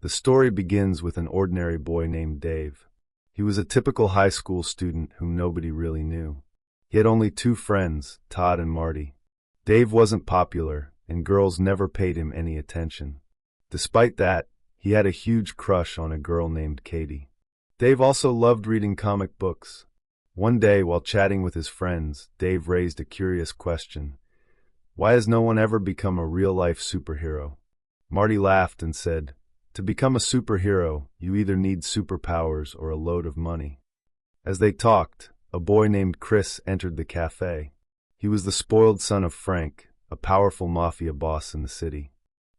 The story begins with an ordinary boy named Dave. He was a typical high school student whom nobody really knew. He had only two friends, Todd and Marty. Dave wasn't popular, and girls never paid him any attention. Despite that, he had a huge crush on a girl named Katie. Dave also loved reading comic books. One day, while chatting with his friends, Dave raised a curious question. Why has no one ever become a real-life superhero? Marty laughed and said, "To become a superhero, you either need superpowers or a load of money." As they talked, a boy named Chris entered the cafe. He was the spoiled son of Frank, a powerful mafia boss in the city.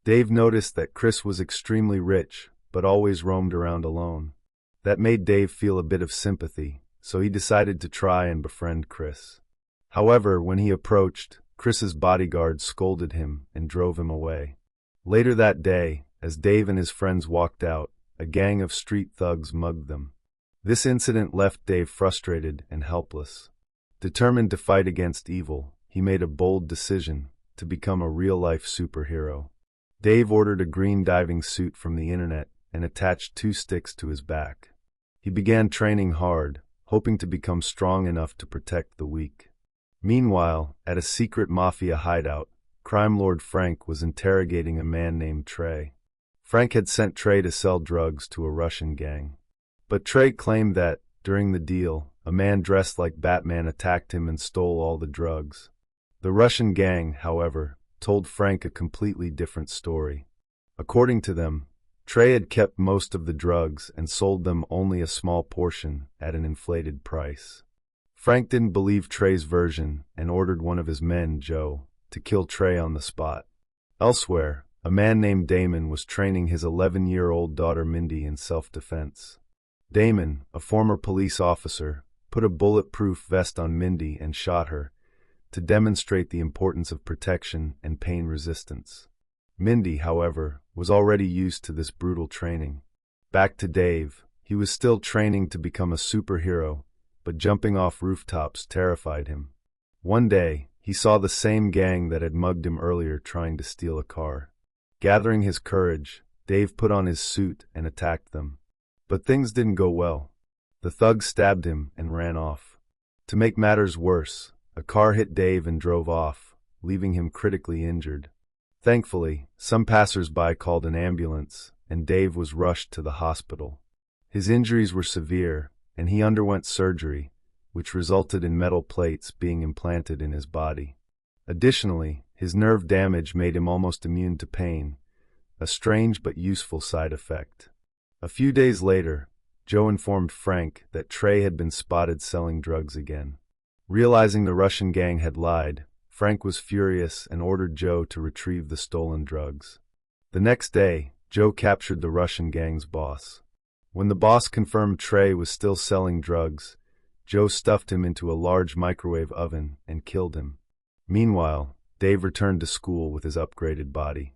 Dave noticed that Chris was extremely rich, but always roamed around alone. That made Dave feel a bit of sympathy, so he decided to try and befriend Chris. However, when he approached, Chris's bodyguard scolded him and drove him away. Later that day, as Dave and his friends walked out, a gang of street thugs mugged them. This incident left Dave frustrated and helpless. Determined to fight against evil, he made a bold decision to become a real-life superhero. Dave ordered a green diving suit from the internet and attached 2 sticks to his back. He began training hard, hoping to become strong enough to protect the weak. Meanwhile, at a secret mafia hideout, crime lord Frank was interrogating a man named Trey. Frank had sent Trey to sell drugs to a Russian gang. But Trey claimed that, during the deal, a man dressed like Batman attacked him and stole all the drugs. The Russian gang, however, told Frank a completely different story. According to them, Trey had kept most of the drugs and sold them only a small portion at an inflated price. Frank didn't believe Trey's version and ordered one of his men, Joe, to kill Trey on the spot. Elsewhere, a man named Damon was training his 11-year-old daughter Mindy in self-defense. Damon, a former police officer, put a bulletproof vest on Mindy and shot her, to demonstrate the importance of protection and pain resistance. Mindy, however, was already used to this brutal training. Back to Dave, he was still training to become a superhero, but jumping off rooftops terrified him. One day, he saw the same gang that had mugged him earlier trying to steal a car. Gathering his courage, Dave put on his suit and attacked them. But things didn't go well. The thugs stabbed him and ran off. To make matters worse, a car hit Dave and drove off, leaving him critically injured. Thankfully, some passers-by called an ambulance, and Dave was rushed to the hospital. His injuries were severe, and he underwent surgery, which resulted in metal plates being implanted in his body. Additionally, his nerve damage made him almost immune to pain, a strange but useful side effect. A few days later, Joe informed Frank that Trey had been spotted selling drugs again. Realizing the Russian gang had lied, Frank was furious and ordered Joe to retrieve the stolen drugs. The next day, Joe captured the Russian gang's boss. When the boss confirmed Trey was still selling drugs, Joe stuffed him into a large microwave oven and killed him. Meanwhile, Dave returned to school with his upgraded body.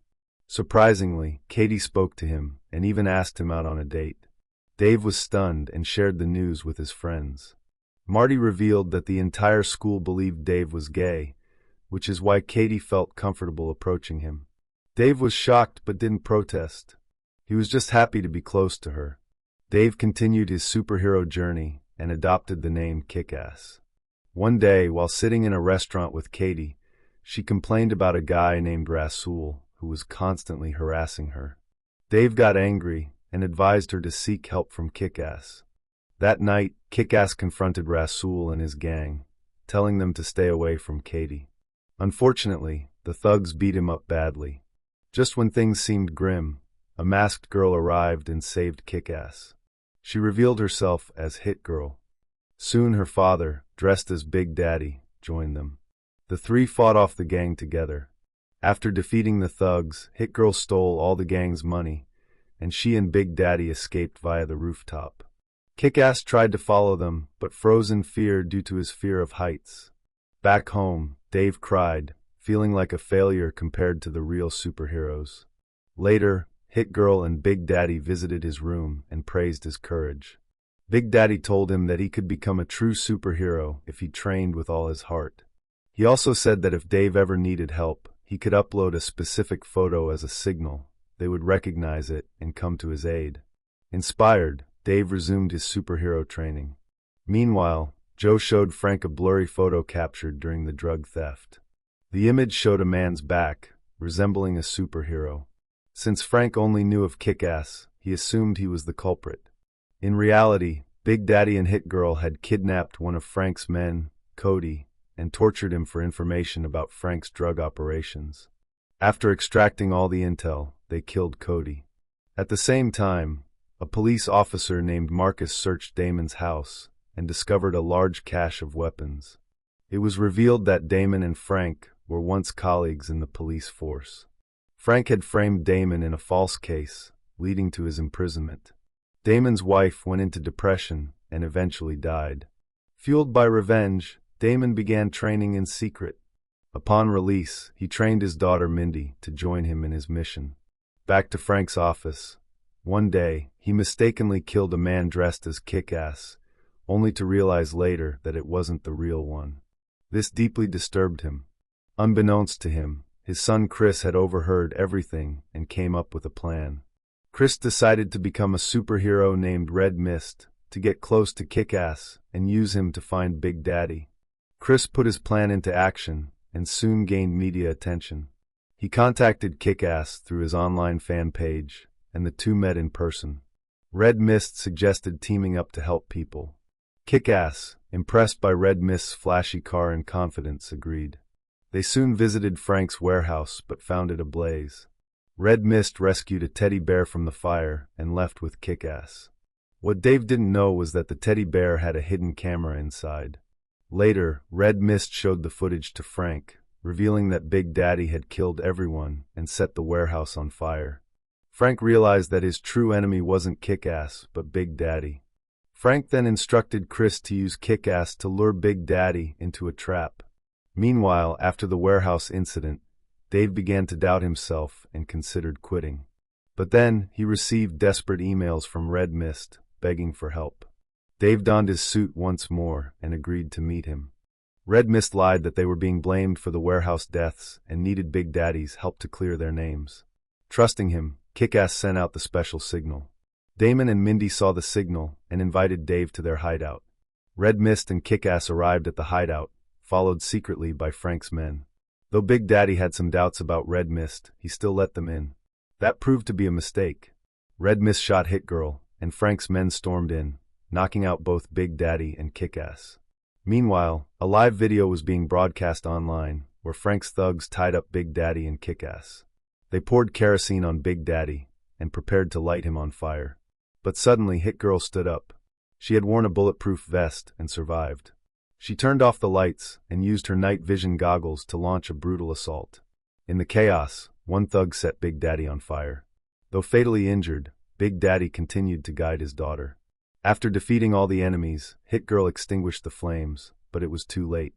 Surprisingly, Katie spoke to him and even asked him out on a date. Dave was stunned and shared the news with his friends. Marty revealed that the entire school believed Dave was gay, which is why Katie felt comfortable approaching him. Dave was shocked but didn't protest. He was just happy to be close to her. Dave continued his superhero journey and adopted the name Kick-Ass. One day, while sitting in a restaurant with Katie, she complained about a guy named Rasul who was constantly harassing her. Dave got angry and advised her to seek help from Kick-Ass. That night, Kick-Ass confronted Rasul and his gang, telling them to stay away from Katie. Unfortunately, the thugs beat him up badly. Just when things seemed grim, a masked girl arrived and saved Kick-Ass. She revealed herself as Hit Girl. Soon her father, dressed as Big Daddy, joined them. The three fought off the gang together. After defeating the thugs, Hit Girl stole all the gang's money, and she and Big Daddy escaped via the rooftop. Kick-Ass tried to follow them, but froze in fear due to his fear of heights. Back home, Dave cried, feeling like a failure compared to the real superheroes. Later, Hit Girl and Big Daddy visited his room and praised his courage. Big Daddy told him that he could become a true superhero if he trained with all his heart. He also said that if Dave ever needed help, he could upload a specific photo as a signal, they would recognize it and come to his aid. Inspired, Dave resumed his superhero training. Meanwhile, Joe showed Frank a blurry photo captured during the drug theft. The image showed a man's back, resembling a superhero. Since Frank only knew of Kick-Ass, he assumed he was the culprit. In reality, Big Daddy and Hit Girl had kidnapped one of Frank's men, Cody, and tortured him for information about Frank's drug operations. After extracting all the intel, they killed Cody. At the same time, a police officer named Marcus searched Damon's house and discovered a large cache of weapons. It was revealed that Damon and Frank were once colleagues in the police force. Frank had framed Damon in a false case, leading to his imprisonment. Damon's wife went into depression and eventually died. Fueled by revenge, Damon began training in secret. Upon release, he trained his daughter Mindy to join him in his mission. Back to Frank's office. One day, he mistakenly killed a man dressed as Kick-Ass, only to realize later that it wasn't the real one. This deeply disturbed him. Unbeknownst to him, his son Chris had overheard everything and came up with a plan. Chris decided to become a superhero named Red Mist, to get close to Kick-Ass and use him to find Big Daddy. Chris put his plan into action and soon gained media attention. He contacted Kick-Ass through his online fan page, and the two met in person. Red Mist suggested teaming up to help people. Kick-Ass, impressed by Red Mist's flashy car and confidence, agreed. They soon visited Frank's warehouse but found it ablaze. Red Mist rescued a teddy bear from the fire and left with Kick-Ass. What Dave didn't know was that the teddy bear had a hidden camera inside. Later, Red Mist showed the footage to Frank, revealing that Big Daddy had killed everyone and set the warehouse on fire. Frank realized that his true enemy wasn't Kick-Ass, but Big Daddy. Frank then instructed Chris to use Kick-Ass to lure Big Daddy into a trap. Meanwhile, after the warehouse incident, Dave began to doubt himself and considered quitting. But then, he received desperate emails from Red Mist, begging for help. Dave donned his suit once more and agreed to meet him. Red Mist lied that they were being blamed for the warehouse deaths and needed Big Daddy's help to clear their names. Trusting him, Kick-Ass sent out the special signal. Damon and Mindy saw the signal and invited Dave to their hideout. Red Mist and Kick-Ass arrived at the hideout, followed secretly by Frank's men. Though Big Daddy had some doubts about Red Mist, he still let them in. That proved to be a mistake. Red Mist shot Hit Girl, and Frank's men stormed in, knocking out both Big Daddy and Kick-Ass. Meanwhile, a live video was being broadcast online, where Frank's thugs tied up Big Daddy and Kick-Ass. They poured kerosene on Big Daddy, and prepared to light him on fire. But suddenly Hit Girl stood up. She had worn a bulletproof vest and survived. She turned off the lights and used her night vision goggles to launch a brutal assault. In the chaos, one thug set Big Daddy on fire. Though fatally injured, Big Daddy continued to guide his daughter. After defeating all the enemies, Hit Girl extinguished the flames, but it was too late.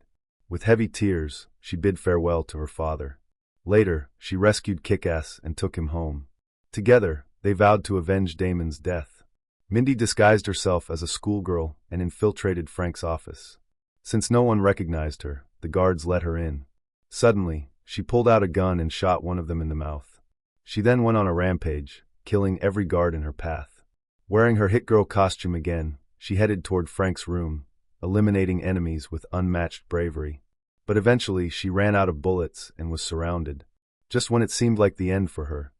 With heavy tears, she bid farewell to her father. Later, she rescued Kick-Ass and took him home. Together, they vowed to avenge Damon's death. Mindy disguised herself as a schoolgirl and infiltrated Frank's office. Since no one recognized her, the guards let her in. Suddenly, she pulled out a gun and shot one of them in the mouth. She then went on a rampage, killing every guard in her path. Wearing her Hit Girl costume again, she headed toward Frank's room, eliminating enemies with unmatched bravery. But eventually, she ran out of bullets and was surrounded. Just when it seemed like the end for her,